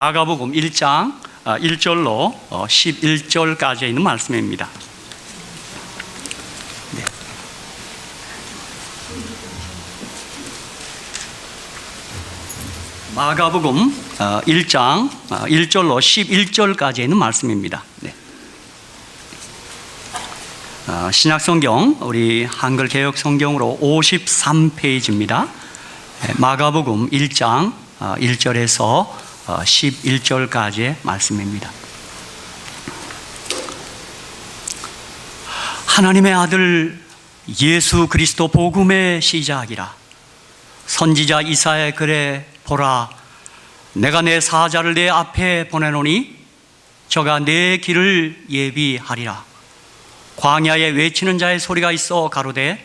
마가복음 1장 1절로 11절까지 있는 말씀입니다. 네. 마가복음 1장 1절로 11절까지 있는 말씀입니다. 네. 신약성경 우리 한글 개역 성경으로 53페이지입니다. 마가복음 1장 1절에서 11절까지의 말씀입니다. 하나님의 아들 예수 그리스도 복음의 시작이라. 선지자 이사야의 글에 보라, 내가 내 사자를 내 앞에 보내노니 저가 내 길을 예비하리라. 광야에 외치는 자의 소리가 있어 가로되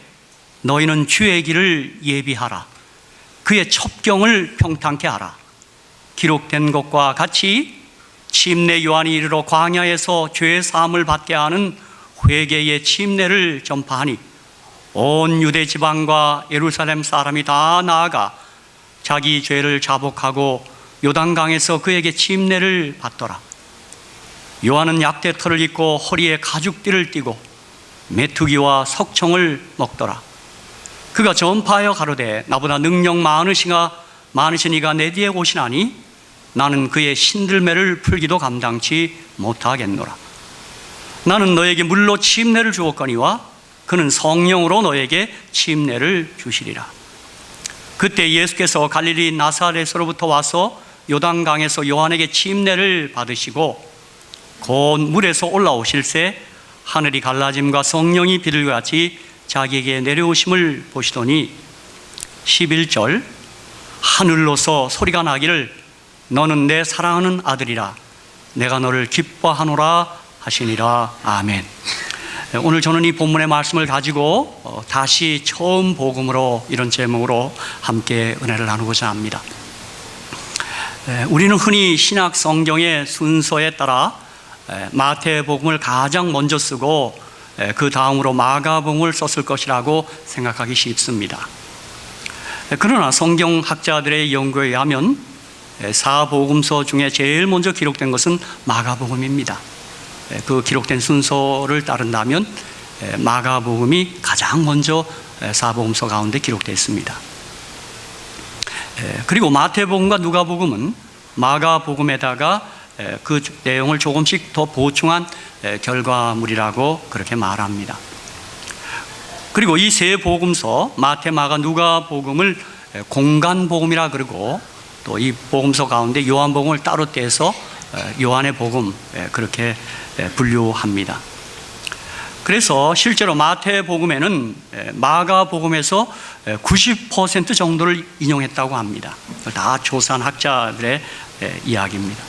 너희는 주의 길을 예비하라. 그의 첩경을 평탄케 하라. 기록된 것과 같이 침례 요한이 이르러 광야에서 죄 사함을 받게 하는 회개의 침례를 전파하니 온 유대 지방과 예루살렘 사람이 다 나아가 자기 죄를 자복하고 요단강에서 그에게 침례를 받더라. 요한은 약대털을 입고 허리에 가죽띠를 띠고 메투기와 석청을 먹더라. 그가 전파하여 가로되 나보다 능력 많으신 이가 내 뒤에 오시나니 나는 그의 신들매를 풀기도 감당치 못하겠노라. 나는 너에게 물로 침례를 주었거니와 그는 성령으로 너에게 침례를 주시리라. 그때 예수께서 갈릴리 나사렛으로부터 와서 요단강에서 요한에게 침례를 받으시고 곧 물에서 올라오실새 하늘이 갈라짐과 성령이 비둘기같이 자기에게 내려오심을 보시더니 11절 하늘로서 소리가 나기를 너는 내 사랑하는 아들이라 내가 너를 기뻐하노라 하시니라. 아멘. 오늘 저는 이 본문의 말씀을 가지고 다시 처음 복음으로 이런 제목으로 함께 은혜를 나누고자 합니다. 우리는 흔히 신약 성경의 순서에 따라 마태복음을 가장 먼저 쓰고 그 다음으로 마가복음을 썼을 것이라고 생각하기 쉽습니다. 그러나 성경학자들의 연구에 의하면 사복음서 중에 제일 먼저 기록된 것은 마가복음입니다. 그 기록된 순서를 따른다면 마가복음이 가장 먼저 사복음서 가운데 기록되어 있습니다. 그리고 마태복음과 누가복음은 마가복음에다가 그 내용을 조금씩 더 보충한 결과물이라고 그렇게 말합니다. 그리고 이 세 복음서 마태, 마가, 누가복음을 공간복음이라 그러고 또 이 복음서 가운데 요한복음을 따로 떼서 요한의 복음 그렇게 분류합니다. 그래서 실제로 마태복음에는 마가복음에서 90% 정도를 인용했다고 합니다. 다 조사한 학자들의 이야기입니다.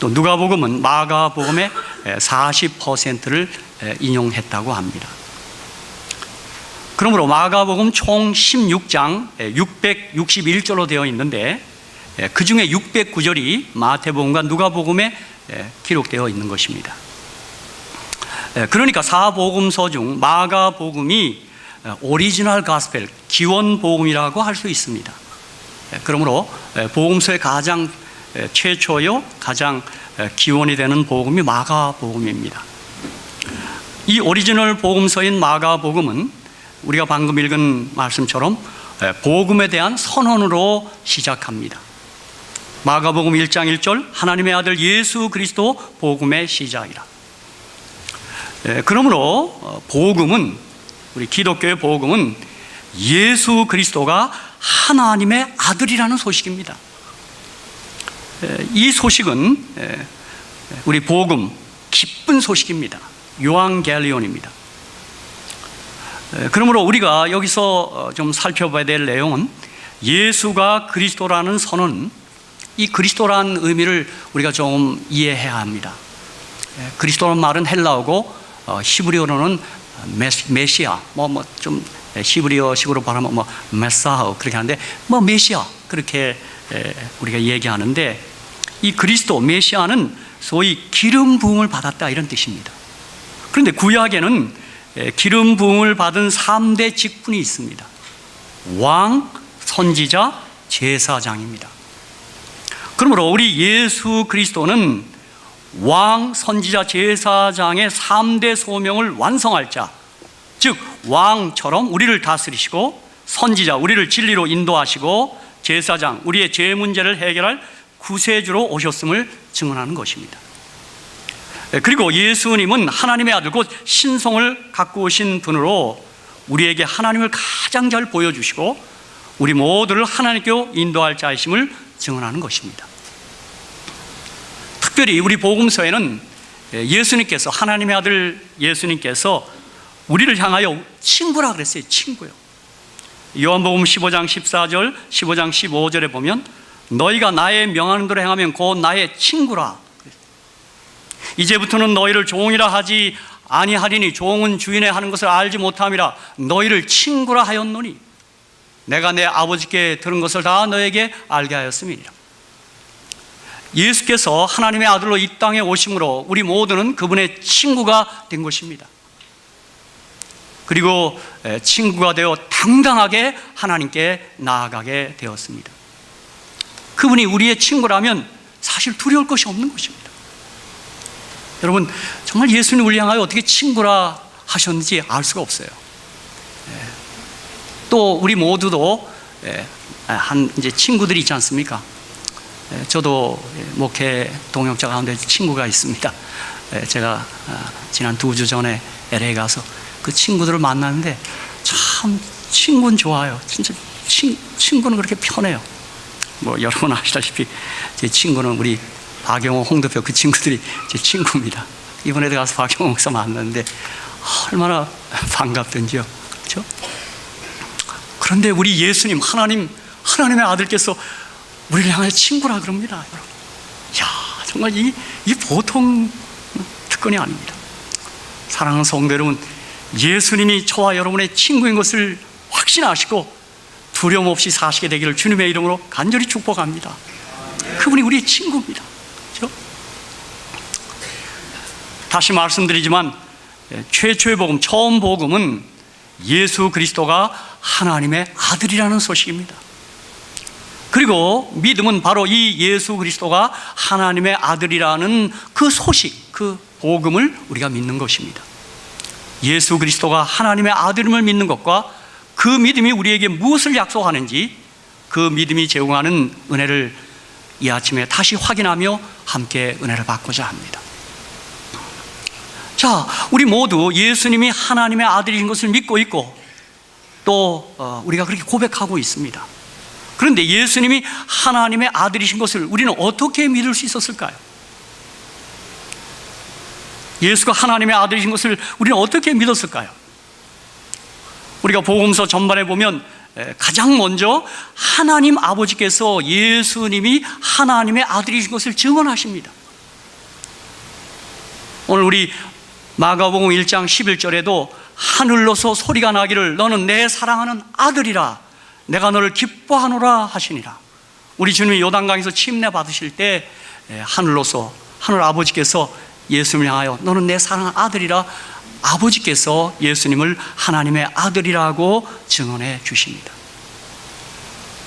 또 누가복음은 마가복음의 40%를 인용했다고 합니다. 그러므로 마가복음 총 16장 661절로 되어 있는데 그 중에 609절이 마태복음과 누가복음에 기록되어 있는 것입니다. 그러니까 사복음서 중 마가복음이 오리지널 가스펠, 기원복음이라고 할 수 있습니다. 그러므로 복음서의 가장 최초요 가장 기원이 되는 복음이 마가복음입니다. 이 오리지널 복음서인 마가복음은 우리가 방금 읽은 말씀처럼 복음에 대한 선언으로 시작합니다. 마가복음 1장 1절 하나님의 아들 예수 그리스도 복음의 시작이라. 그러므로 복음은, 우리 기독교의 복음은 예수 그리스도가 하나님의 아들이라는 소식입니다. 이 소식은 우리 복음, 기쁜 소식입니다. 요한겔리온입니다. 그러므로 우리가 여기서 좀 살펴봐야 될 내용은 예수가 그리스도라는 선언, 이 그리스도라는 의미를 우리가 좀 이해해야 합니다. 그리스도라는 말은 헬라어고 히브리어로는 메시아, 좀 히브리어식으로 말하면 메사하 그렇게 하는데 메시아 그렇게 우리가 얘기하는데, 이 그리스도 메시아는 소위 기름 부음을 받았다 이런 뜻입니다. 그런데 구약에는 기름 부음을 받은 3대 직분이 있습니다. 왕, 선지자, 제사장입니다. 그러므로 우리 예수 그리스도는 왕, 선지자, 제사장의 3대 소명을 완성할 자, 즉 왕처럼 우리를 다스리시고, 선지자, 우리를 진리로 인도하시고, 제사장, 우리의 죄 문제를 해결할 구세주로 오셨음을 증언하는 것입니다. 그리고 예수님은 하나님의 아들, 곧 신성을 갖고 오신 분으로 우리에게 하나님을 가장 잘 보여주시고 우리 모두를 하나님께로 인도할 자이심을 증언하는 것입니다. 특별히 우리 복음서에는 예수님께서, 하나님의 아들 예수님께서 우리를 향하여 친구라 그랬어요. 친구요. 요한복음 15장 14절, 15장 15절에 보면 너희가 나의 명하는 대로 행하면 곧 나의 친구라. 이제부터는 너희를 종이라 하지 아니하리니 종은 주인의 하는 것을 알지 못함이라. 너희를 친구라 하였노니 내가 내 아버지께 들은 것을 다 너에게 알게 하였음이니라. 예수께서 하나님의 아들로 이 땅에 오심으로 우리 모두는 그분의 친구가 된 것입니다. 그리고 친구가 되어 당당하게 하나님께 나아가게 되었습니다. 그분이 우리의 친구라면 사실 두려울 것이 없는 것입니다. 여러분, 정말 예수님 우리 향하여 어떻게 친구라 하셨는지 알 수가 없어요. 또 우리 모두도 이제 친구들이 있지 않습니까? 저도 목회 동역자 가운데 친구가 있습니다. 제가 지난 2주 전에 LA 가서 그 친구들을 만났는데 참 친구는 좋아요. 진짜 친구는 그렇게 편해요. 뭐 여러분 아시다시피 제 친구는 우리 박영호, 홍대표 그 친구들이 제 친구입니다. 이번에도 가서 박영호 목사 만났는데 얼마나 반갑던지요. 그렇죠? 그런데 우리 예수님, 하나님의 아들께서 우리를 향해 친구라 그럽니다. 여러분. 이야, 정말 이 보통 특권이 아닙니다. 사랑하는 성도 여러분, 예수님이 저와 여러분의 친구인 것을 확신하시고 두려움 없이 사시게 되기를 주님의 이름으로 간절히 축복합니다. 그분이 우리의 친구입니다. 그렇죠? 다시 말씀드리지만 최초의 복음, 처음 복음은 예수 그리스도가 하나님의 아들이라는 소식입니다. 그리고 믿음은 바로 이 예수 그리스도가 하나님의 아들이라는 그 소식, 그 복음을 우리가 믿는 것입니다. 예수 그리스도가 하나님의 아들임을 믿는 것과 그 믿음이 우리에게 무엇을 약속하는지, 그 믿음이 제공하는 은혜를 이 아침에 다시 확인하며 함께 은혜를 받고자 합니다. 자, 우리 모두 예수님이 하나님의 아들인 것을 믿고 있고 또 우리가 그렇게 고백하고 있습니다. 그런데 예수님이 하나님의 아들이신 것을 우리는 어떻게 믿을 수 있었을까요? 예수가 하나님의 아들이신 것을 우리는 어떻게 믿었을까요? 우리가 복음서 전반에 보면 가장 먼저 하나님 아버지께서 예수님이 하나님의 아들이신 것을 증언하십니다. 오늘 우리 마가복음 1장 11절에도 하늘로서 소리가 나기를 너는 내 사랑하는 아들이라 내가 너를 기뻐하노라 하시니라. 우리 주님이 요단강에서 침례 받으실 때 하늘로서, 하늘 아버지께서 예수님을 향하여 너는 내 사랑하는 아들이라, 아버지께서 예수님을 하나님의 아들이라고 증언해 주십니다.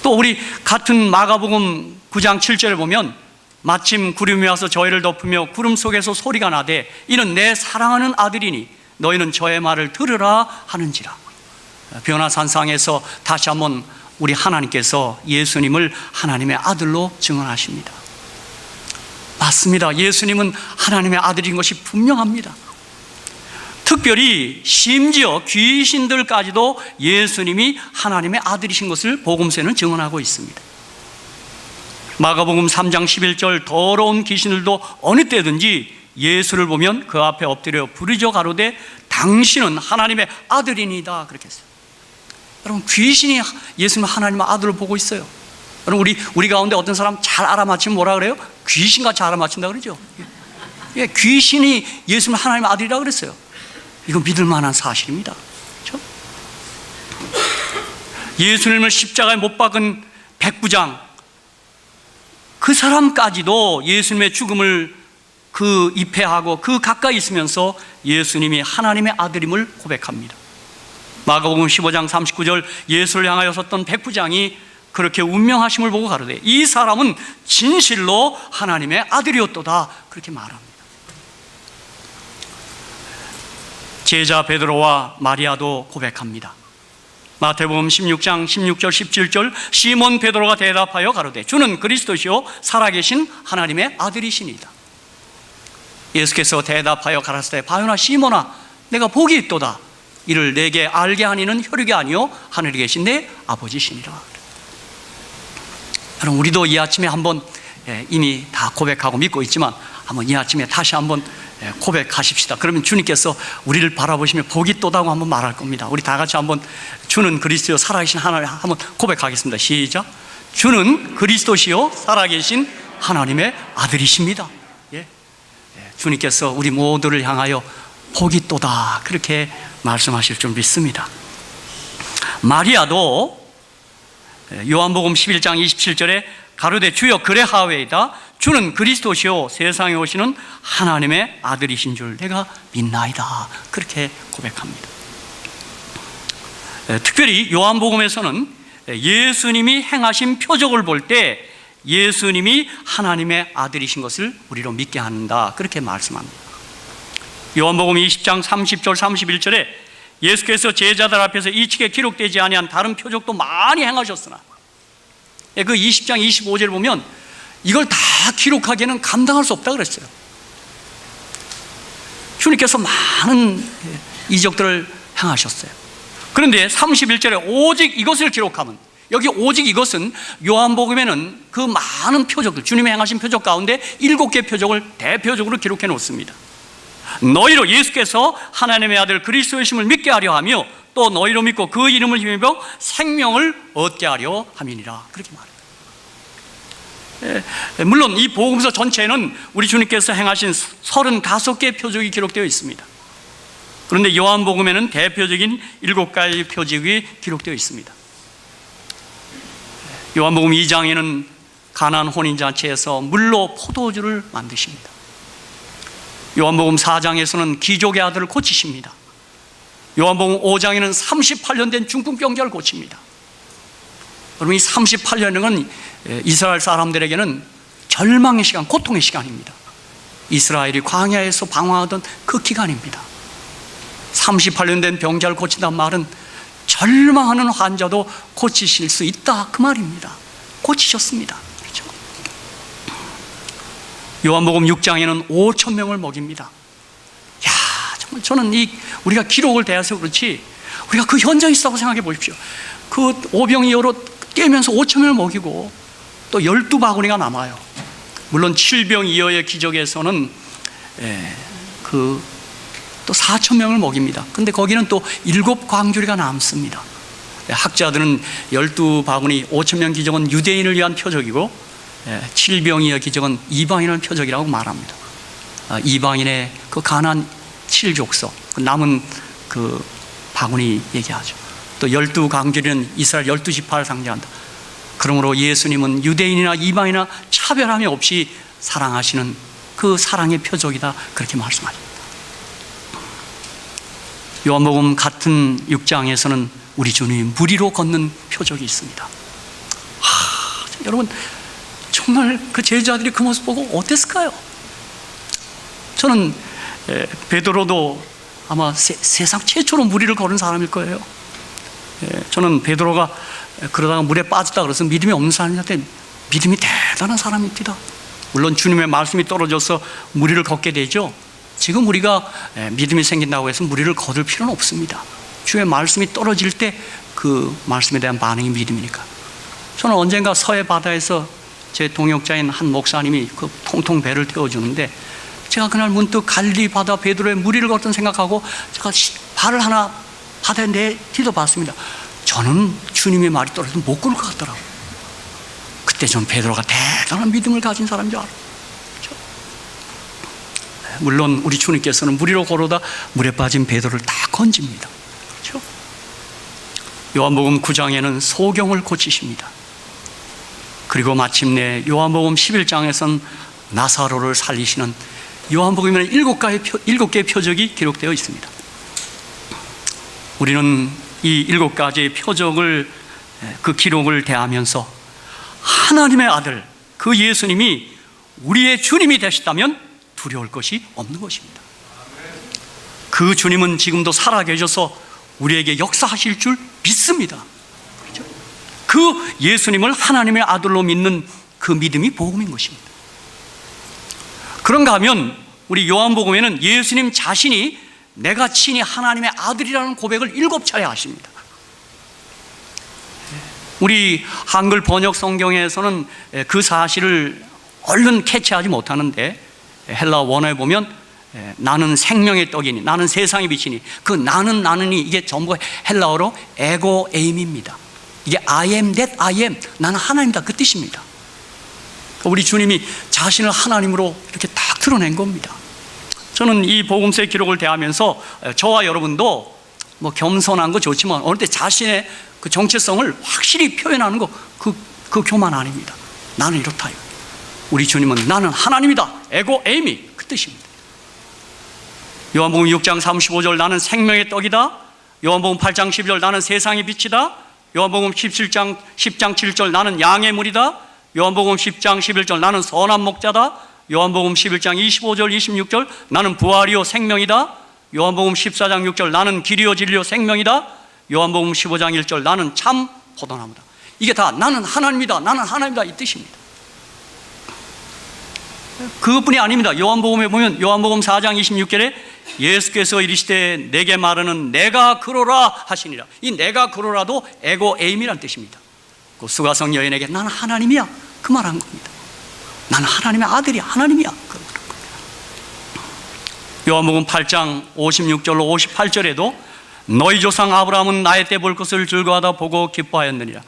또 우리 같은 마가복음 9장 7절에 보면 마침 구름이 와서 저희를 덮으며 구름 속에서 소리가 나되 이는 내 사랑하는 아들이니 너희는 저의 말을 들으라 하는지라. 변화산상에서 다시 한번 우리 하나님께서 예수님을 하나님의 아들로 증언하십니다. 맞습니다. 예수님은 하나님의 아들인 것이 분명합니다. 특별히 심지어 귀신들까지도 예수님이 하나님의 아들이신 것을 복음서에는 증언하고 있습니다. 마가복음 3장 11절 더러운 귀신들도 어느 때든지 예수를 보면 그 앞에 엎드려 부르짖어 가로되 당신은 하나님의 아들이니다 그렇게 했어요. 여러분, 귀신이 예수님 하나님의 아들을 보고 있어요. 여러분, 우리 가운데 어떤 사람 잘 알아맞히면 뭐라 그래요? 귀신같이 알아맞힌다 그러죠. 예, 귀신이 예수님 하나님의 아들이라 그랬어요. 이거 믿을 만한 사실입니다. 그렇죠? 예수님을 십자가에 못 박은 백부장, 그 사람까지도 예수님의 죽음을 그 입회하고 그 가까이 있으면서 예수님이 하나님의 아들임을 고백합니다. 마가복음 15장 39절 예수를 향하여 섰던 백부장이 그렇게 운명하심을 보고 가로되 이 사람은 진실로 하나님의 아들이었도다 그렇게 말합니다. 제자 베드로와 마리아도 고백합니다. 마태복음 16장 16절 17절 시몬 베드로가 대답하여 가로되 주는 그리스도시요 살아계신 하나님의 아들이시니이다. 예수께서 대답하여 가라사대 바요나 시몬아 내가 복이 있도다. 이를 내게 알게 하니는 혈육이 아니요 하늘에 계신 내 아버지시니라. 여러분 우리도 이 아침에 한번 이미 다 고백하고 믿고 있지만 한번 이 아침에 다시 한번 고백하십시다. 그러면 주님께서 우리를 바라보시며 복이 있도다고 한번 말할 겁니다. 우리 다 같이 한번 주는 그리스도요 살아계신 하나님 한번 고백하겠습니다. 시작. 주는 그리스도시요 살아계신 하나님의 아들이십니다. 주님께서 우리 모두를 향하여 복이 있도다 그렇게 말씀하실 줄 믿습니다. 마리아도 요한복음 11장 27절에 가로되 주여 그래하오이다 주는 그리스도시요 세상에 오시는 하나님의 아들이신 줄 내가 믿나이다 그렇게 고백합니다. 특별히 요한복음에서는 예수님이 행하신 표적을 볼 때 예수님이 하나님의 아들이신 것을 우리로 믿게 한다 그렇게 말씀합니다. 요한복음 20장 30절 31절에 예수께서 제자들 앞에서 이 책에 기록되지 아니한 다른 표적도 많이 행하셨으나 그 20장 25절 보면 이걸 다 기록하기에는 감당할 수 없다 그랬어요. 주님께서 많은 이적들을 행하셨어요. 그런데 31절에 오직 이것을 기록하면 여기 오직 이것은 요한복음에는 그 많은 표적들 주님이 행하신 표적 가운데 7개 표적을 대표적으로 기록해 놓습니다. 너희로 예수께서 하나님의 아들 그리스도이심을 믿게 하려 하며 또 너희로 믿고 그 이름을 힘입어 생명을 얻게 하려 함이니라 그렇게 말합니다. 물론 이 복음서 전체에는 우리 주님께서 행하신 35개의 표적이 기록되어 있습니다. 그런데 요한복음에는 대표적인 7가지 표적이 기록되어 있습니다. 요한복음 2장에는 가나안 혼인잔치에서 물로 포도주를 만드십니다. 요한복음 4장에서는 기족의 아들을 고치십니다. 요한복음 5장에는 38년 된 중풍병자를 고칩니다. 여러분 이 38년은 이스라엘 사람들에게는 절망의 시간, 고통의 시간입니다. 이스라엘이 광야에서 방황하던 그 기간입니다. 38년 된 병자를 고친다는 말은 절망하는 환자도 고치실 수 있다 그 말입니다. 고치셨습니다. 그렇죠? 요한복음 6장에는 5천 명을 먹입니다. 야, 정말 저는 우리가 기록을 대해서 그렇지 우리가 그 현장에 있다고 생각해 보십시오. 그 오병이어로 깨면서 5천 명을 먹이고 또 12바구니가 남아요. 물론 7병이어의 기적에서는 또 4천 명을 먹입니다. 근데 거기는 또 7광주리가 남습니다. 학자들은 12바구니 5천 명 기적은 유대인을 위한 표적이고 7병이어 기적은 이방인을 표적이라고 말합니다. 이방인의 그 가나안 7족속 남은 그 바구니 얘기하죠. 또 12광주리는 이스라엘 12지파를 상징한다. 그러므로 예수님은 유대인이나 이방인이나 차별함이 없이 사랑하시는 그 사랑의 표적이다 그렇게 말씀하십니다. 요한복음 같은 6장에서는 우리 주님이 무리로 걷는 표적이 있습니다. 여러분 정말 그 제자들이 그 모습 보고 어땠을까요? 저는 베드로도 아마 세상 최초로 무리를 걸은 사람일 거예요. 저는 베드로가 그러다가 물에 빠졌다 그래서 믿음이 없는 사람한테 믿음이 대단한 사람입니다. 물론 주님의 말씀이 떨어져서 무리를 걷게 되죠. 지금 우리가 믿음이 생긴다고 해서 무리를 거둘 필요는 없습니다. 주의 말씀이 떨어질 때 그 말씀에 대한 반응이 믿음이니까. 저는 언젠가 서해 바다에서 제 동역자인 한 목사님이 그 통통 배를 태워주는데 제가 그날 문득 갈릴리 바다 베드로의 무리를 걷던 생각하고 제가 발을 하나 바다에 내딛어 봤습니다. 저는 주님의 말이 떨어져도 못 걸을 것 같더라고요. 그때 전 베드로가 대단한 믿음을 가진 사람인 줄 알아요. 그렇죠? 물론 우리 주님께서는 무리로 걸어다 물에 빠진 베드로를 다 건집니다. 그렇죠? 요한복음 9장에는 소경을 고치십니다. 그리고 마침내 요한복음 11장에서는 나사로를 살리시는 요한복음에는 7개의 표적이 기록되어 있습니다. 우리는 이 7가지의 표적을 그 기록을 대하면서 하나님의 아들 그 예수님이 우리의 주님이 되셨다면 두려울 것이 없는 것입니다. 그 주님은 지금도 살아계셔서 우리에게 역사하실 줄 믿습니다. 그렇죠? 그 예수님을 하나님의 아들로 믿는 그 믿음이 복음인 것입니다. 그런가 하면 우리 요한복음에는 예수님 자신이 내가 친히 하나님의 아들이라는 고백을 7차례 하십니다. 우리 한글 번역 성경에서는 그 사실을 얼른 캐치하지 못하는데 헬라 원어에 보면 나는 생명의 떡이니 나는 세상의 빛이니 그 나는이 이게 전부 헬라어로 에고 에임입니다. 이게 I am that I am, 나는 하나님이다, 그 뜻입니다. 우리 주님이 자신을 하나님으로 이렇게 딱 드러낸 겁니다. 저는 이 복음서의 기록을 대하면서 저와 여러분도 뭐 겸손한 거 좋지만 어느 때 자신의 그 정체성을 확실히 표현하는 거 그 교만 아닙니다. 나는 이렇다. 우리 주님은 나는 하나님이다, 에고 에이미, 그 뜻입니다. 요한복음 6장 35절 나는 생명의 떡이다. 요한복음 8장 12절 나는 세상의 빛이다. 요한복음 10장 7절 나는 양의 물이다. 요한복음 10장 11절 나는 선한 목자다. 요한복음 11장 25절 26절 나는 부활이요 생명이다. 요한복음 14장 6절 나는 길이요 진리요 생명이다. 요한복음 15장 1절 나는 참 포도나무다. 이게 다 나는 하나님이다, 나는 하나님이다, 이 뜻입니다. 그것뿐이 아닙니다. 요한복음에 보면 요한복음 4장 26절에 예수께서 이르시되 내게 말하는 내가 그러라 하시니라. 이 내가 그러라도 에고 에임이란 뜻입니다. 그 수가성 여인에게 나는 하나님이야, 그 말한 겁니다. 나는 하나님의 아들이야, 하나님이야. 요한복음 8장 56절로 58절에도 너희 조상 아브라함은 나의 때 볼 것을 즐거워하다 보고 기뻐하였느니라.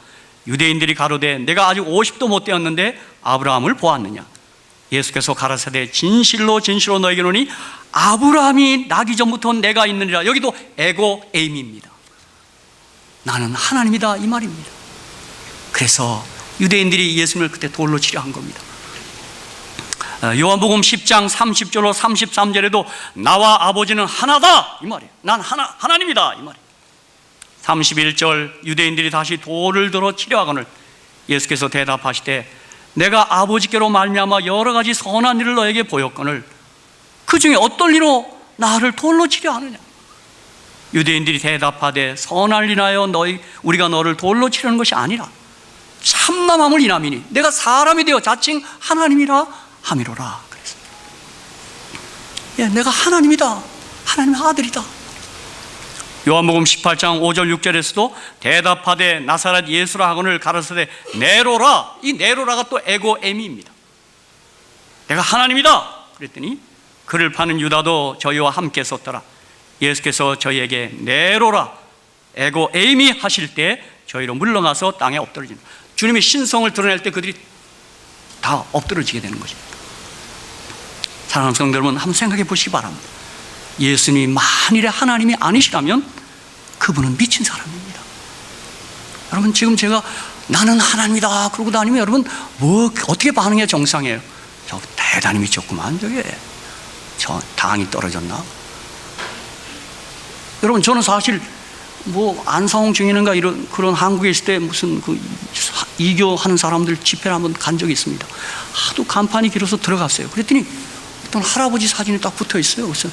유대인들이 가로되 내가 아직 50도 못 되었는데 아브라함을 보았느냐. 예수께서 가라사대 진실로 진실로 너에게 이르노니 아브라함이 나기 전부터 내가 있느니라. 여기도 에고 에임입니다. 나는 하나님이다, 이 말입니다. 그래서 유대인들이 예수님을 그때 돌로 치려 한 겁니다. 요한복음 10장 30절로 33절에도 나와 아버지는 하나다, 이 말이에요. 난 하나님이다, 이 말이에요. 31절 유대인들이 다시 돌을 들어 치려 하거늘 예수께서 대답하시되 내가 아버지께로 말미암아 여러 가지 선한 일을 너에게 보였거늘 그 중에 어떤 일로 나를 돌로 치려 하느냐. 유대인들이 대답하되 선한 일 인하여 우리가 너를 돌로 치려는 것이 아니라 참남함을 인함이니 내가 사람이 되어 자칭 하나님이라 함이로라. 그랬습니다. 예, 내가 하나님이다, 하나님의 아들이다. 요한복음 18장 5절 6절에서도 대답하되 나사렛 예수라 하거늘 가라사대 네로라. 이 네로라가 또 에고 에미입니다. 내가 하나님이다 그랬더니 그를 파는 유다도 저희와 함께 섰더라. 예수께서 저희에게 네로라 에고 에미 하실 때 저희로 물러나서 땅에 엎드러집니다. 주님의 신성을 드러낼 때 그들이 다 엎드러지게 되는 것입니다. 사랑하는 성도 여러분, 한번 생각해 보시기 바랍니다. 예수님이 만일에 하나님이 아니시라면 그분은 미친 사람입니다. 여러분, 지금 제가 나는 하나님이다 그러고 다니면 여러분 뭐 어떻게 반응해야 정상이에요? 저 대단히 미쳤구만, 저게 저 당이 떨어졌나? 여러분, 저는 사실 뭐 안성홍 증인인가 이런 그런 한국에 있을 때 무슨 그 이교하는 사람들 집회를 한번 간 적이 있습니다. 하도 간판이 길어서 들어갔어요. 그랬더니 어떤 할아버지 사진이 딱 붙어 있어요. 그래서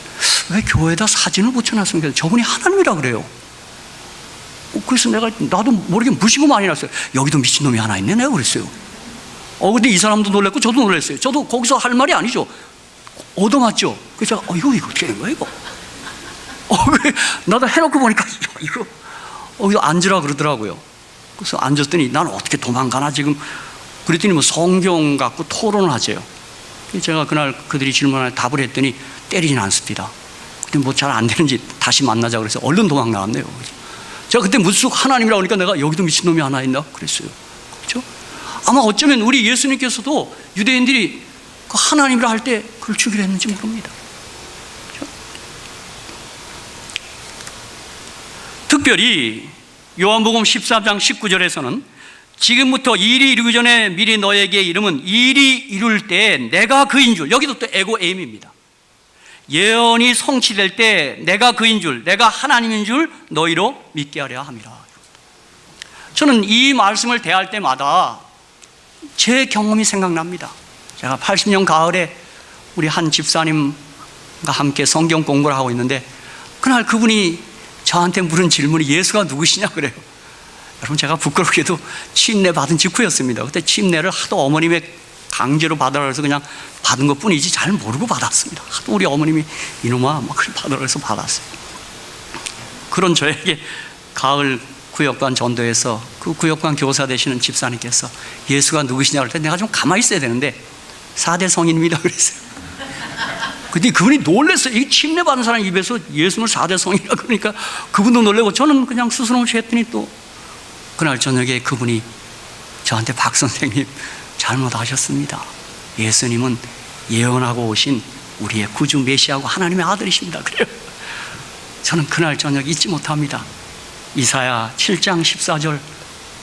왜 교회에다 사진을 붙여놨습니까? 저분이 하나님이라 그래요. 그래서 나도 모르게 무시고 많이 났어요. 여기도 미친놈이 하나 있네, 내가 그랬어요. 근데 이 사람도 놀랐고 저도 놀랐어요. 저도 거기서 할 말이 아니죠. 얻어맞죠. 그래서 제가 이거 어떻게 된 거야 이거? 나도 해놓고 보니까 이거 앉으라 그러더라고요. 그래서 앉았더니 나는 어떻게 도망가나 지금. 그랬더니 뭐 성경 갖고 토론을 하세요. 제가 그날 그들이 질문에 답을 했더니 때리진 않습니다. 근데 뭐 잘 안 되는지 다시 만나자 그래서 얼른 도망 나왔네요. 제가 그때 무슨 하나님이라고 하니까 내가 여기도 미친놈이 하나 있나 그랬어요. 그렇죠? 아마 어쩌면 우리 예수님께서도 유대인들이 그 하나님이라 할 때 그걸 죽이려 했는지 모릅니다. 그렇죠? 특별히 요한복음 14장 19절에서는 지금부터 일이 이루기 전에 미리 너에게 이름은 일이 이룰 때 내가 그인 줄, 여기도 또 에고 에임입니다. 예언이 성취될 때 내가 그인 줄, 내가 하나님인 줄 너희로 믿게 하려 함이라. 저는 이 말씀을 대할 때마다 제 경험이 생각납니다. 제가 80년 가을에 우리 한 집사님과 함께 성경 공부를 하고 있는데, 그날 그분이 저한테 물은 질문이 예수가 누구시냐 그래요. 여러분, 제가 부끄럽게도 침례 받은 직후였습니다. 그때 침례를 하도 어머님의 강제로 받으라 해서 그냥 받은 것 뿐이지 잘 모르고 받았습니다. 하도 우리 어머님이 이놈아 막 받으라 해서 받았어요. 그런 저에게 가을 구역관 전도에서 그 구역관 교사 되시는 집사님께서 예수가 누구시냐고 할 때 내가 좀 가만히 있어야 되는데 4대 성인입니다 그랬어요. 근데 그분이 놀랐어요. 이 침례 받은 사람 입에서 예수는 4대 성인이라 그러니까 그분도 놀라고, 저는 그냥 스스럼 없이 했더니 또 그날 저녁에 그분이 저한테 박 선생님 잘못하셨습니다. 예수님은 예언하고 오신 우리의 구주 메시아고 하나님의 아들이십니다. 그래요. 저는 그날 저녁 잊지 못합니다. 이사야 7장 14절,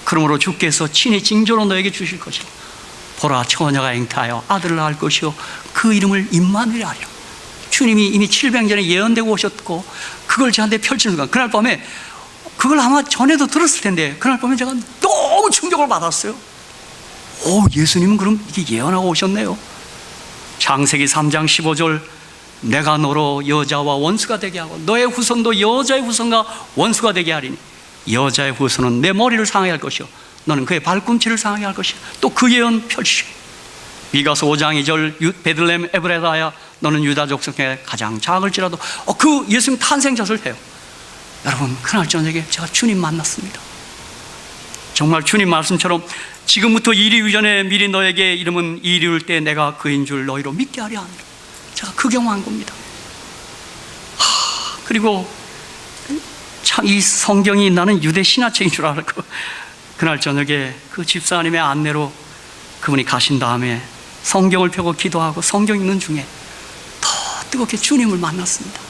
그러므로 주께서 친히 징조로 너에게 주실 것이라. 보라, 처녀가 잉태하여 아들을 낳을 것이요 그 이름을 임마누엘 하리라. 주님이 이미 700년 전에 예언되고 오셨고 그걸 저한테 펼치는 거야. 그날 밤에 그걸 아마 전에도 들었을 텐데 그날 밤에 제가 너무 충격을 받았어요. 오, 예수님은 그럼 이게 예언하고 오셨네요. 창세기 3장 15절, 내가 너로 여자와 원수가 되게 하고 너의 후손도 여자의 후손과 원수가 되게 하리니 여자의 후손은 내 머리를 상하게 할 것이요 너는 그의 발꿈치를 상하게 할 것이요. 또 그 예언 펼치시고 미가서 5장 2절, 베들레헴 에브라다야 너는 유다 족속에 가장 작을지라도 그 예수님 탄생젖을 해요. 여러분, 그날 저녁에 제가 주님 만났습니다. 정말 주님 말씀처럼 지금부터 이리 이전에 미리 너에게 이름은 이리울 때 내가 그인 줄 너희로 믿게 하려 하니라. 제가 그 경험한 겁니다. 그리고 참 이 성경이 나는 유대 신화책인 줄 알고 그날 저녁에 그 집사님의 안내로 그분이 가신 다음에 성경을 펴고 기도하고 성경 읽는 중에 더 뜨겁게 주님을 만났습니다.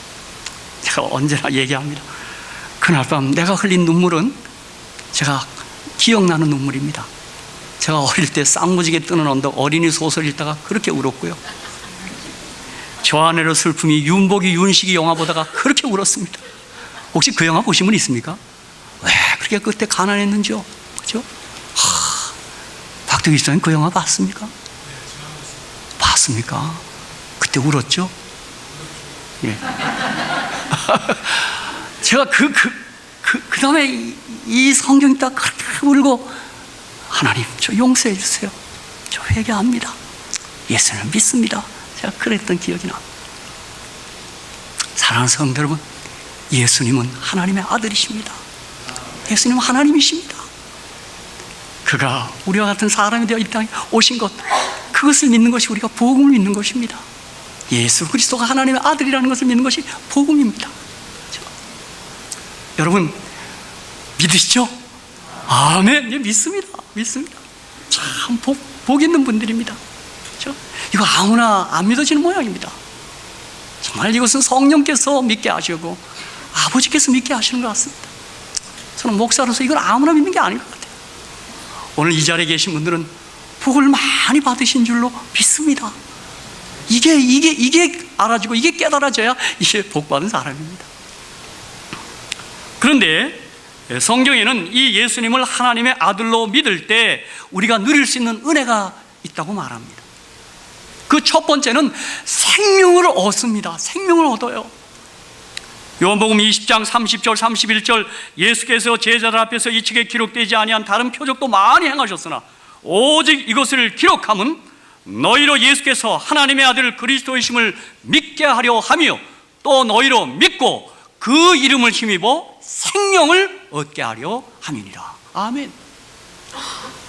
제가 언제나 얘기합니다. 그날 밤 내가 흘린 눈물은 제가 기억나는 눈물입니다. 제가 어릴 때 쌍무지개 뜨는 언덕 어린이 소설 읽다가 그렇게 울었고요. 저 안에로 슬픔이 윤복이 윤식이 영화 보다가 그렇게 울었습니다. 혹시 그 영화 보신 분 있습니까? 왜 그렇게 그때 가난했는지요? 그죠? 박덕희 집사님 그 영화 봤습니까? 봤습니까? 그때 울었죠? 예. 제가 그 다음에 이 성경 읽다가 그렇게 울고, 하나님 저 용서해 주세요. 저 회개합니다. 예수를 믿습니다. 제가 그랬던 기억이 납니다. 사랑하는 성도 여러분, 예수님은 하나님의 아들이십니다. 예수님은 하나님이십니다. 그가 우리와 같은 사람이 되어 이 땅에 오신 것, 그것을 믿는 것이 우리가 복음을 믿는 것입니다. 예수 그리스도가 하나님의 아들이라는 것을 믿는 것이 복음입니다. 그렇죠? 여러분 믿으시죠? 아멘. 예, 믿습니다. 참 복 있는 분들입니다. 그렇죠? 이거 아무나 안 믿어지는 모양입니다. 정말 이것은 성령께서 믿게 하시고 아버지께서 믿게 하시는 것 같습니다. 저는 목사로서 이걸 아무나 믿는 게 아닌 것 같아요. 오늘 이 자리에 계신 분들은 복을 많이 받으신 줄로 믿습니다. 이게 알아지고 이게 깨달아져야 이게 복 받은 사람입니다. 그런데 성경에는 이 예수님을 하나님의 아들로 믿을 때 우리가 누릴 수 있는 은혜가 있다고 말합니다. 그 첫 번째는 생명을 얻습니다. 생명을 얻어요. 요한복음 20장 30절 31절, 예수께서 제자들 앞에서 이 책에 기록되지 아니한 다른 표적도 많이 행하셨으나 오직 이것을 기록함은 너희로 예수께서 하나님의 아들 그리스도이심을 믿게 하려 하며 또 너희로 믿고 그 이름을 힘입어 생명을 얻게 하려 함이니라. 아멘.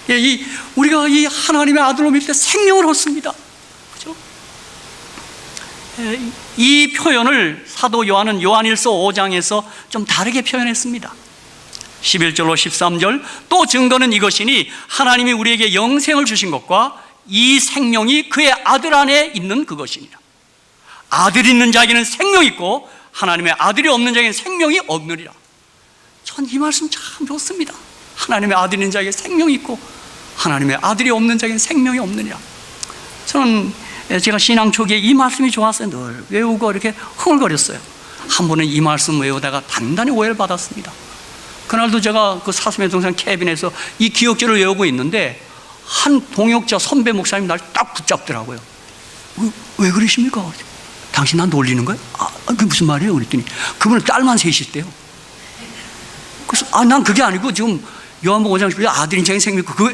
예, 우리가 이 하나님의 아들로 믿을 때 생명을 얻습니다. 그렇죠? 예, 이 표현을 사도 요한은 요한일서 5장에서 좀 다르게 표현했습니다. 11절로 13절, 또 증거는 이것이니 하나님이 우리에게 영생을 주신 것과 이 생명이 그의 아들 안에 있는 그것이니라. 아들이 있는 자에게는 생명이 있고 하나님의 아들이 없는 자에게는 생명이 없느니라. 전 이 말씀 참 좋습니다. 하나님의 아들이 있는 자에게 생명이 있고 하나님의 아들이 없는 자에게는 생명이 없느니라. 저는 제가 신앙 초기에 이 말씀이 좋았어요. 늘 외우고 이렇게 흥얼거렸어요. 한 번은 이 말씀 외우다가 단단히 오해를 받았습니다. 그날도 제가 그 사슴의 동산 캐빈에서 이 기억지를 외우고 있는데 한 동역자 선배 목사님 날 딱 붙잡더라고요. 왜 그러십니까? 당신 난 놀리는 거야? 그게 무슨 말이에요? 그랬더니 그분은 딸만 셋이 있대요. 그래서 난 그게 아니고 지금 요한복음 5장 10절에 아들 인생이 생기고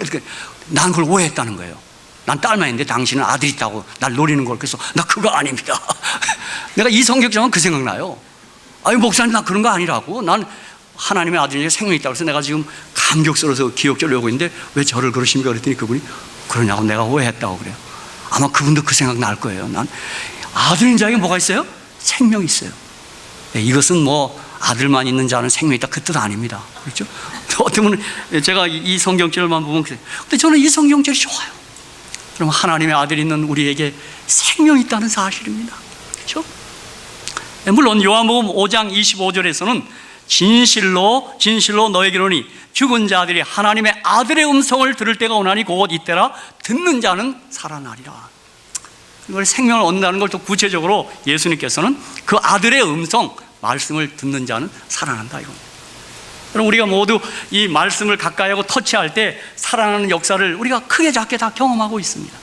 난 그걸 오해했다는 거예요. 난 딸만 있는데 당신은 아들이 있다고 날 노리는 걸. 그래서 나 그거 아닙니다. 내가 이 성경자만 그 생각나요. 아니 목사님 나 그런 거 아니라고. 난 하나님의 아들에게 생명이 있다고 해서 내가 지금 감격스러워서 기억절을 외우고 있는데 왜 저를 그러십니까? 그랬더니 그분이 그러냐고 내가 오해했다고 그래요. 아마 그분도 그 생각 날 거예요. 난 아들인 자에게 뭐가 있어요? 생명이 있어요. 이것은 뭐 아들만 있는 자는 생명이 있다 그 뜻 아닙니다. 그렇죠? 어떻게 보면 제가 이 성경절만 보면 그래요. 근데 저는 이 성경절이 좋아요. 그럼 하나님의 아들이 있는 우리에게 생명이 있다는 사실입니다. 그렇죠? 물론 요한복음 5장 25절에서는 진실로 너에게 이르노니 죽은 자들이 하나님의 아들의 음성을 들을 때가 오나니 곧 이때라 듣는 자는 살아나리라. 이걸 생명을 얻는다는 걸 또 구체적으로 예수님께서는 그 아들의 음성 말씀을 듣는 자는 살아난다 이겁니다. 그럼 우리가 모두 이 말씀을 가까이 하고 터치할 때 살아나는 역사를 우리가 크게 작게 다 경험하고 있습니다.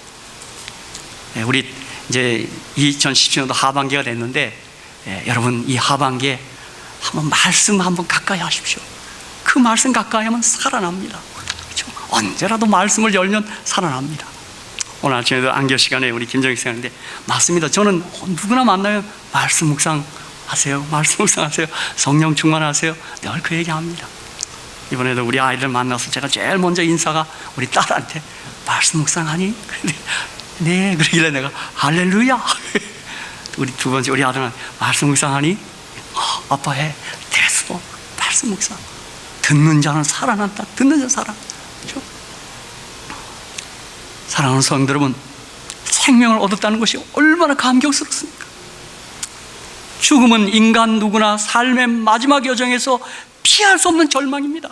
우리 이제 2017년도 하반기가 됐는데 여러분 이 하반기에 한번 말씀 한번 가까이 하십시오. 그 말씀 가까이 하면 살아납니다. 그렇죠? 언제라도 말씀을 열면 살아납니다. 오늘 아침에도 안교 시간에 우리 김정익 선생님인데 맞습니다. 저는 누구나 만나면 말씀 묵상하세요. 말씀 묵상하세요. 성령 충만하세요. 늘 그 얘기합니다. 이번에도 우리 아이들 만나서 제가 제일 먼저 인사가 우리 딸한테 말씀 묵상하니? 네 그러길래 내가 할렐루야. 우리 두 번째 우리 아들은 말씀 묵상하니? 아빠 해. 됐어. 말씀 묵상. 듣는 자는 살아난다. 듣는 자는 살아. 그렇죠? 사랑하는 성도 여러분, 생명을 얻었다는 것이 얼마나 감격스럽습니까? 죽음은 인간 누구나 삶의 마지막 여정에서 피할 수 없는 절망입니다.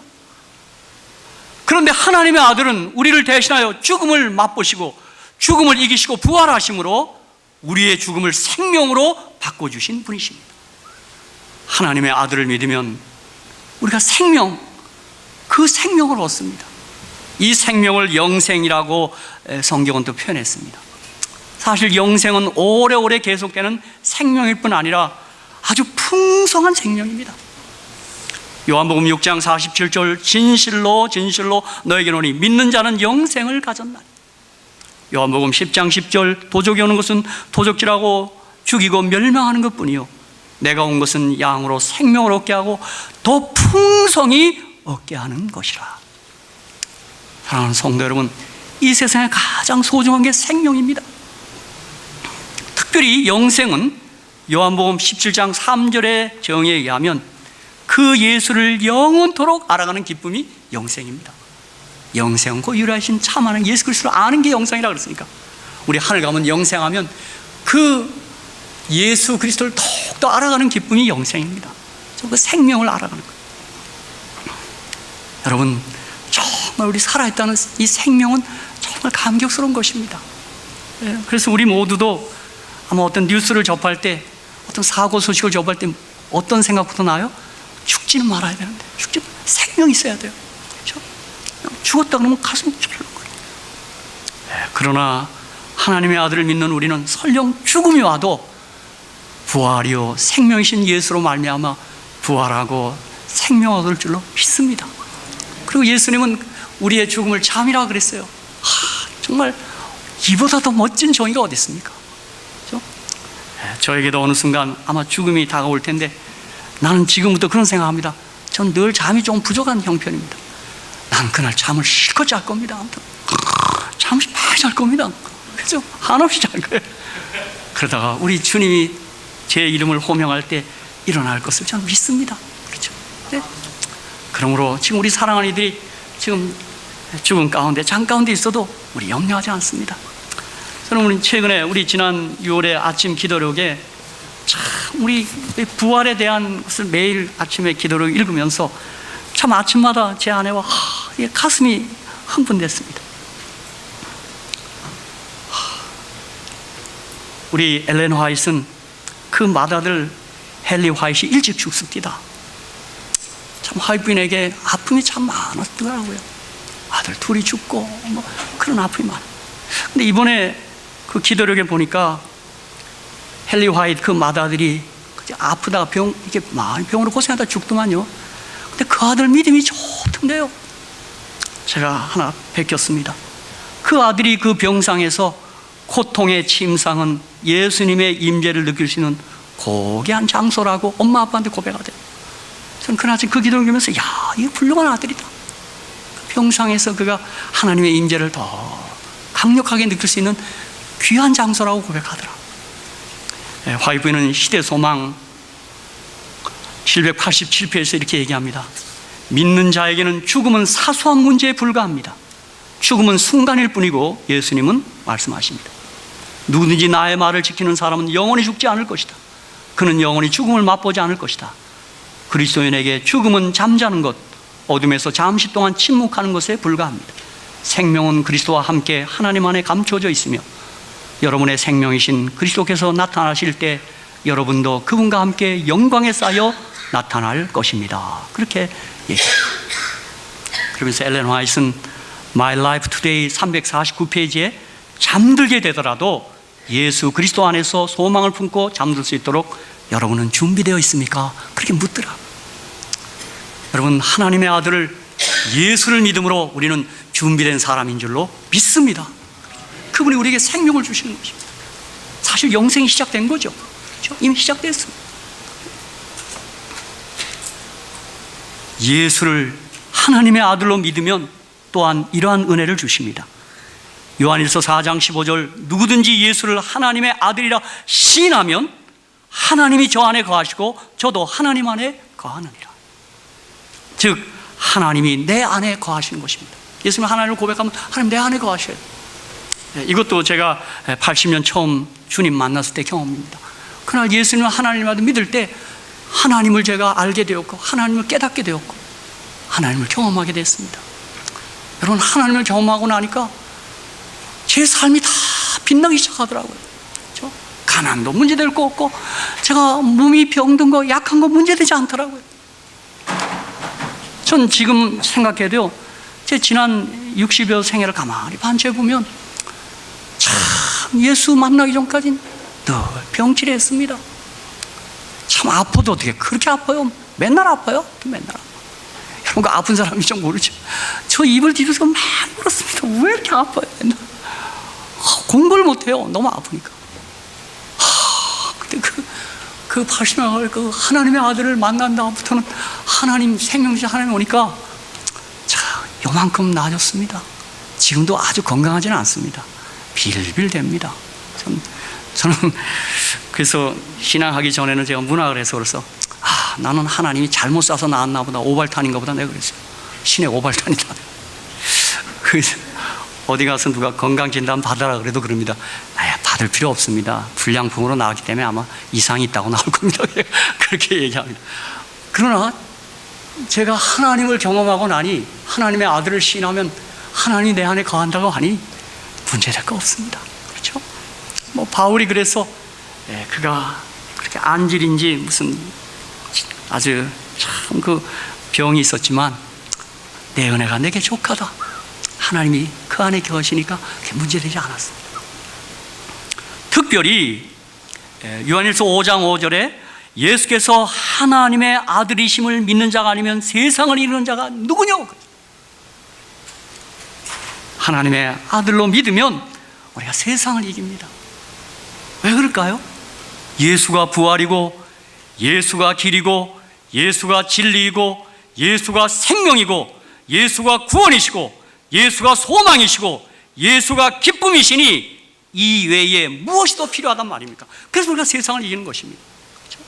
그런데 하나님의 아들은 우리를 대신하여 죽음을 맛보시고 죽음을 이기시고 부활하심으로 우리의 죽음을 생명으로 바꿔주신 분이십니다. 하나님의 아들을 믿으면 우리가 그 생명을 얻습니다. 이 생명을 영생이라고 성경은 또 표현했습니다. 사실 영생은 오래오래 계속되는 생명일 뿐 아니라 아주 풍성한 생명입니다. 요한복음 6장 47절 진실로 너에게 이르노니 믿는 자는 영생을 가졌나니. 요한복음 10장 10절 도적이 오는 것은 도적질하고 죽이고 멸망하는 것뿐이요 내가 온 것은 양으로 생명을 얻게 하고 더 풍성히 얻게 하는 것이라. 사랑하는 성도 여러분, 이 세상에 가장 소중한 게 생명입니다. 특별히 영생은 요한복음 17장 3절의 정의에 의하면 그 예수를 영원토록 알아가는 기쁨이 영생입니다. 영생은 그 유일하신 참 하나님 예수 그리스도를 아는 게 영생이라 그랬으니까 우리 하늘 가면 영생하면 그 예수 그리스도를 더욱더 알아가는 기쁨이 영생입니다. 그 생명을 알아가는 거예요. 여러분 정말 우리 살아있다는 이 생명은 정말 감격스러운 것입니다. 그래서 우리 모두도 아마 어떤 뉴스를 접할 때 어떤 사고 소식을 접할 때 어떤 생각부터 나요? 죽지는 말아야 되는데 생명이 있어야 돼요. 그렇죠? 죽었다 그러면 가슴이 철렁거려요. 그러나 하나님의 아들을 믿는 우리는 설령 죽음이 와도 부활이요 생명이신 예수로 말미암아 부활하고 생명 얻을 줄로 믿습니다. 그리고 예수님은 우리의 죽음을 잠이라고 그랬어요. 정말 이보다 더 멋진 정의가 어디 있습니까? 그렇죠? 저에게도 어느 순간 아마 죽음이 다가올 텐데 나는 지금부터 그런 생각합니다. 전 늘 잠이 좀 부족한 형편입니다. 난 그날 잠을 실컷 잘 겁니다. 아무튼 잠을 많이 잘 겁니다. 그죠? 한없이 잘 거예요. 그러다가 우리 주님이 제 이름을 호명할 때 일어날 것을 저는 믿습니다. 그렇죠? 네? 그러므로 지금 우리 사랑하는 이들이 지금 죽음 가운데 잠 가운데 있어도 우리 염려하지 않습니다. 저는 최근에 우리 지난 6월에 아침 기도록에 참 우리 부활에 대한 것을 매일 아침에 기도록 읽으면서 참 아침마다 제 아내와 가슴이 흥분됐습니다. 우리 엘렌 화이트는 그 맏아들 헨리 화이트이 일찍 죽습니다. 참 화이트빈에게 아픔이 참 많았더라고요. 아들 둘이 죽고 뭐 그런 아픔이 많아요. 근데 이번에 그 기도력에 보니까 헨리 화이트 그 맏아들이 아프다가 이렇게 많이 병으로 고생하다 죽더만요. 근데 그 아들 믿음이 좋던데요. 제가 하나 베꼈습니다. 그 아들이 그 병상에서 고통의 침상은 예수님의 임재를 느낄 수 있는 고귀한 장소라고 엄마 아빠한테 고백하대요. 저는 그날 그 기도를 보면서 야, 이거 훌륭한 아들이다. 병상에서 그가 하나님의 임재를 더 강력하게 느낄 수 있는 귀한 장소라고 고백하더라. 화이트는 시대소망 787페이지에서 이렇게 얘기합니다. 믿는 자에게는 죽음은 사소한 문제에 불과합니다. 죽음은 순간일 뿐이고 예수님은 말씀하십니다. 누구든지 나의 말을 지키는 사람은 영원히 죽지 않을 것이다. 그는 영원히 죽음을 맛보지 않을 것이다. 그리스도인에게 죽음은 잠자는 것, 어둠에서 잠시 동안 침묵하는 것에 불과합니다. 생명은 그리스도와 함께 하나님 안에 감춰져 있으며 여러분의 생명이신 그리스도께서 나타나실 때 여러분도 그분과 함께 영광에 쌓여 나타날 것입니다. 그렇게 얘기합니다. 그러면서 엘렌 화이트는 My Life Today 349페이지에 잠들게 되더라도 예수 그리스도 안에서 소망을 품고 잠들 수 있도록 여러분은 준비되어 있습니까? 그렇게 묻더라. 여러분, 하나님의 아들을 예수를 믿음으로 우리는 준비된 사람인 줄로 믿습니다. 그분이 우리에게 생명을 주시는 것입니다. 사실 영생이 시작된 거죠. 그렇죠? 이미 시작됐습니다. 예수를 하나님의 아들로 믿으면 또한 이러한 은혜를 주십니다. 요한일서 4장 15절 누구든지 예수를 하나님의 아들이라 시인하면 하나님이 저 안에 거하시고 저도 하나님 안에 거하느니라. 즉 하나님이 내 안에 거하시는 것입니다. 예수님 하나님을 고백하면 하나님 내 안에 거하셔요. 이것도 제가 80년 처음 주님 만났을 때 경험입니다. 그날 예수님을 하나님을 믿을 때 하나님을 제가 알게 되었고 하나님을 깨닫게 되었고 하나님을 경험하게 됐습니다. 여러분, 하나님을 경험하고 나니까 제 삶이 다 빛나기 시작하더라고요. 그렇죠? 가난도 문제될 거 없고 제가 몸이 병든 거 약한 거 문제되지 않더라고요. 전 지금 생각해도 제 지난 60여 생애를 가만히 반추해보면 참 예수 만나기 전까지는 늘 병치레했습니다. 참 아파도 어떻게 그렇게 아파요? 맨날 아파요? 맨날 아파요. 여러분, 그 아픈 사람이 좀 모르죠. 저 입을 뒤집어서 많이 울었습니다. 왜 이렇게 아파요? 맨날 공부를 못해요. 너무 아프니까. 근데 그 80년 그 하나님의 아들을 만난 다음부터는 하나님 생명신 하나님 오니까 자, 요만큼 나아졌습니다. 지금도 아주 건강하지는 않습니다. 빌빌댑니다. 저는 그래서 신앙하기 전에는 제가 문학을 해서 그래서 나는 하나님이 잘못 싸서 낳았나 보다, 오발탄인가 보다 내가 그랬어요. 신의 오발탄이다. 그래서 어디 가서 누가 건강진단 받아라 그래도 그럽니다. 받을 필요 없습니다. 불량품으로 나왔기 때문에 아마 이상이 있다고 나올 겁니다. 그렇게 얘기합니다. 그러나 제가 하나님을 경험하고 나니 하나님의 아들을 시인하면 하나님이 내 안에 거한다고 하니 문제될 거 없습니다. 그렇죠? 뭐 바울이 그래서 그가 그렇게 안질인지 무슨 아주 참 그 병이 있었지만 내 은혜가 내게 족하다. 하나님이 그 안에 계시니까 그게 문제되지 않았습니다. 특별히 요한일서 5장 5절에 예수께서 하나님의 아들이심을 믿는 자가 아니면 세상을 이루는 자가 누구냐? 하나님의 아들로 믿으면 우리가 세상을 이깁니다. 왜 그럴까요? 예수가 부활이고 예수가 길이고 예수가 진리이고 예수가 생명이고 예수가 구원이시고 예수가 소망이시고 예수가 기쁨이시니 이 외에 무엇이 더 필요하단 말입니까? 그래서 우리가 세상을 이기는 것입니다. 그렇죠?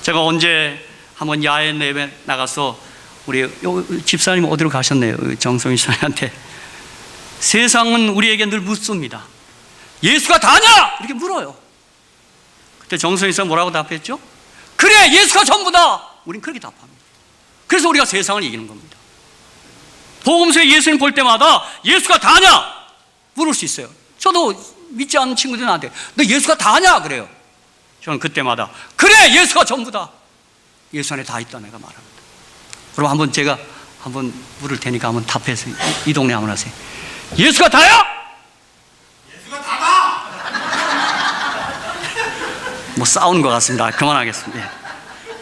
제가 언제 한번 야외 내에 나가서 우리 집사님 어디로 가셨네요? 정성희 씨한테 세상은 우리에게 늘 묻습니다. 예수가 다냐? 이렇게 물어요. 그때 정성희 씨가 뭐라고 답했죠? 그래, 예수가 전부다. 우린 그렇게 답합니다. 그래서 우리가 세상을 이기는 겁니다. 복음서에 예수님 볼 때마다 예수가 다냐? 물을 수 있어요. 저도 믿지 않는 친구들 나한테 너 예수가 다냐? 그래요. 저는 그때마다 그래, 예수가 전부다. 예수 안에 다 있다 내가 말합니다. 그럼 한번 제가 한번 물을 테니까 한번 답해서 이 동네 한번 하세요. 예수가 다야? 예수가 다다. 뭐 싸우는 것 같습니다. 그만하겠습니다.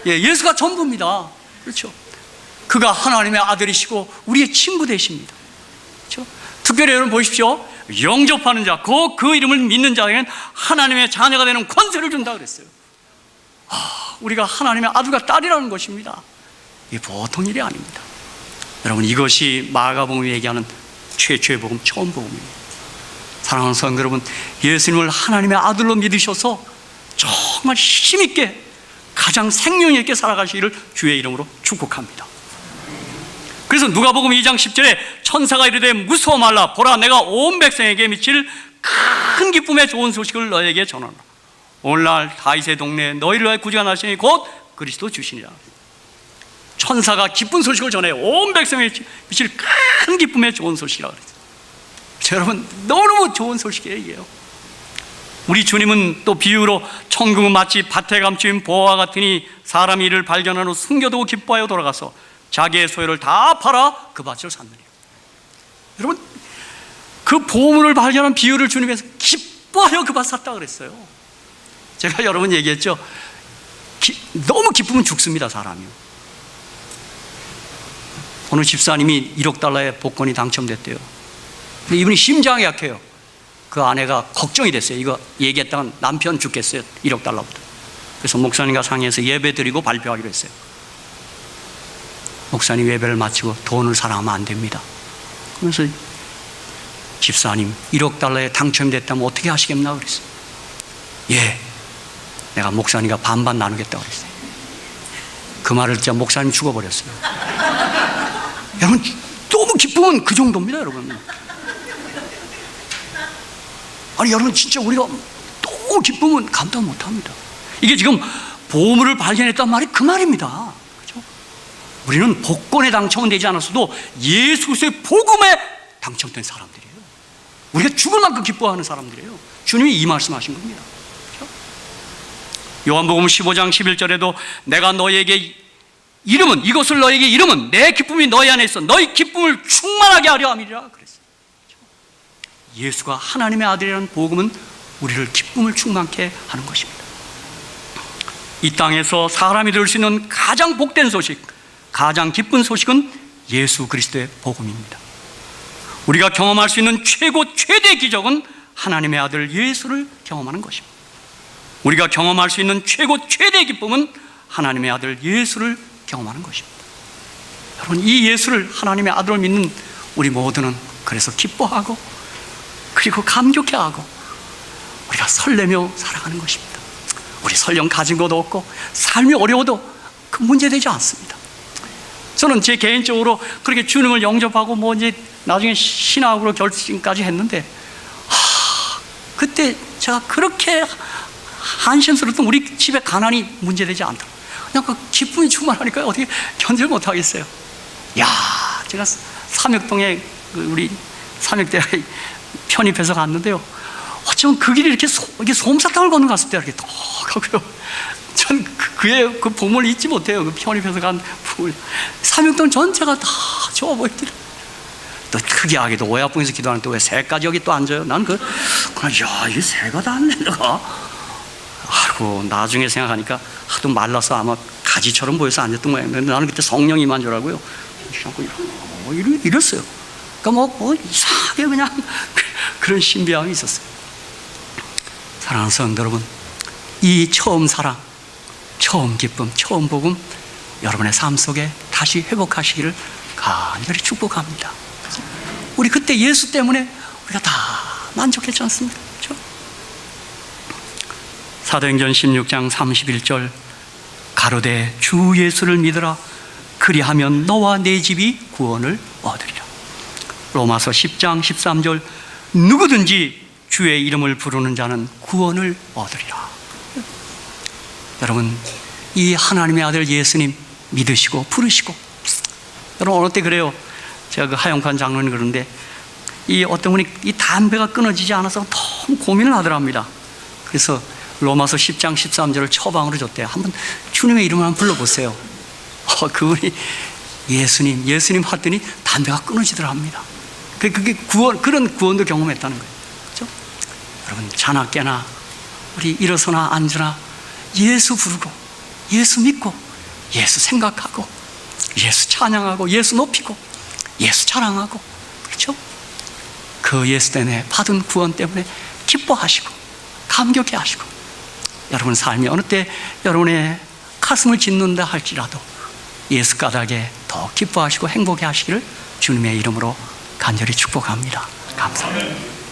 예, 예수가 전부입니다. 그렇죠? 그가 하나님의 아들이시고 우리의 친구 되십니다. 그렇죠? 특별히 여러분 보십시오. 영접하는 자, 그 이름을 믿는 자에게는 하나님의 자녀가 되는 권세를 준다 그랬어요. 우리가 하나님의 아들과 딸이라는 것입니다. 이게 보통 일이 아닙니다. 여러분, 이것이 마가복음이 얘기하는 최초의 복음, 처음 복음입니다. 사랑하는 성도 여러분, 예수님을 하나님의 아들로 믿으셔서 정말 힘있게 가장 생명 있게 살아가시기를 주의 이름으로 축복합니다. 그래서 누가복음 2장 10절에 천사가 이르되 무서워 말라, 보라 내가 온 백성에게 미칠 큰 기쁨의 좋은 소식을 너에게 전하노라. 오늘날 다윗의 동네에 너희를 위하여 구주가 나시니 곧 그리스도 주시니라. 천사가 기쁜 소식을 전해 온 백성에게 미칠 큰 기쁨의 좋은 소식이라고 그랬어요. 여러분, 너무너무 좋은 소식이에요, 이게요. 우리 주님은 또 비유로 천국은 마치 밭에 감추인 보화와 같으니 사람이 이를 발견한 후 숨겨두고 기뻐하여 돌아가서 자기의 소유를 다 팔아 그 밭을 샀느니라. 여러분, 그 보물을 발견한 비유를 주님께서 기뻐하여 그 밭 샀다 그랬어요. 제가 여러 번 얘기했죠. 너무 기쁘면 죽습니다, 사람이요. 어느 집사님이 1억 달러의 복권이 당첨됐대요. 근데 이분이 심장이 약해요. 그 아내가 걱정이 됐어요. 이거 얘기했다간 남편 죽겠어요, 1억 달러부터. 그래서 목사님과 상의해서 예배 드리고 발표하기로 했어요. 목사님 예배를 마치고 돈을 사랑하면 안 됩니다. 그래서 집사님 1억 달러에 당첨됐다면 어떻게 하시겠나 그랬어요. 예, 내가 목사님과 반반 나누겠다고 그랬어요. 그 말을 진짜 목사님 죽어버렸어요. 여러분, 너무 기쁘면 그 정도입니다, 여러분. 아니, 여러분, 진짜 우리가 너무 기쁘면 감당 못합니다. 이게 지금 보물을 발견했단 말이 그 말입니다. 그렇죠? 우리는 복권에 당첨은 되지 않았어도 예수 그리스도의 복음에 당첨된 사람들이에요. 우리가 죽을 만큼 기뻐하는 사람들이에요. 주님이 이 말씀하신 겁니다. 그렇죠? 요한복음 15장 11절에도 내가 너에게 이름은, 이것을 너에게 이름은 내 기쁨이 너희 안에 있어 너희 기쁨을 충만하게 하려 함이라 그랬어요. 예수가 하나님의 아들이라는 복음은 우리를 기쁨을 충만케 하는 것입니다. 이 땅에서 사람이 들을 수 있는 가장 복된 소식, 가장 기쁜 소식은 예수 그리스도의 복음입니다. 우리가 경험할 수 있는 최대의 기적은 하나님의 아들 예수를 경험하는 것입니다. 우리가 경험할 수 있는 최대의 기쁨은 하나님의 아들 예수를 경험하는 것입니다. 여러분, 이 예수를 하나님의 아들을 믿는 우리 모두는 그래서 기뻐하고 그리고 감격해하고 우리가 설레며 살아가는 것입니다. 우리 설령 가진 것도 없고 삶이 어려워도 그 문제되지 않습니다. 저는 제 개인적으로 그렇게 주님을 영접하고 뭐 이제 나중에 신학으로 결심까지 했는데 그때 제가 그렇게 한심스러웠던 우리 집에 가난이 문제되지 않더라고요. 그냥 그 기쁨이 충만하니까 어떻게 견딜 못하겠어요. 야, 제가 삼육동에 우리 삼육대학에 편입해서 갔는데요. 어쩌면 그 길이 이렇게 솜사탕을 걷는 것 같습니다. 이렇게 더 가고요. 전 그의 그 봄을 잊지 못해요. 그 편입해서 간 봄을. 삼육동 전체가 다 좋아 보이더라고요. 또 특이하게도 오야봉에서 기도하는 또 왜 새까지 여기 또 앉아요? 난 야, 이 새가 다 앉네, 내가. 아이고, 나중에 생각하니까 하도 말라서 아마 가지처럼 보여서 앉았던 모양인데 나는 그때 성령이 임한 줄 알고요. 이랬어요. 그러니까 뭐 이상하게 그냥 그런 신비함이 있었어요. 사랑하는 성도 여러분, 이 처음 사랑, 처음 기쁨, 처음 복음 여러분의 삶 속에 다시 회복하시기를 간절히 축복합니다. 우리 그때 예수 때문에 우리가 다 만족했지 않습니까? 그렇죠? 사도행전 16장 31절 가로되 주 예수를 믿으라 그리하면 너와 내 집이 구원을 얻으리라. 로마서 10장 13절 누구든지 주의 이름을 부르는 자는 구원을 얻으리라. 여러분, 이 하나님의 아들 예수님 믿으시고 부르시고, 여러분 어느 때 그래요. 제가 그 하용칸 장로님 그러는데 이 어떤 분이 이 담배가 끊어지지 않아서 너무 고민을 하더랍니다. 그래서 로마서 10장 13절을 처방으로 줬대요. 한번 주님의 이름을 한번 불러보세요. 그분이 예수님 하더니 담배가 끊어지더라 합니다. 그게 그런 구원도 경험했다는 거예요. 그렇죠? 여러분, 자나 깨나 우리 일어서나 앉으나 예수 부르고 예수 믿고 예수 생각하고 예수 찬양하고 예수 높이고 예수 자랑하고, 그렇죠? 그 예수 때문에 받은 구원 때문에 기뻐하시고 감격해 하시고, 여러분 삶이 어느 때 여러분의 가슴을 짓는다 할지라도 예수 까닭에 더 기뻐하시고 행복해 하시기를 주님의 이름으로 간절히 축복합니다. 감사합니다.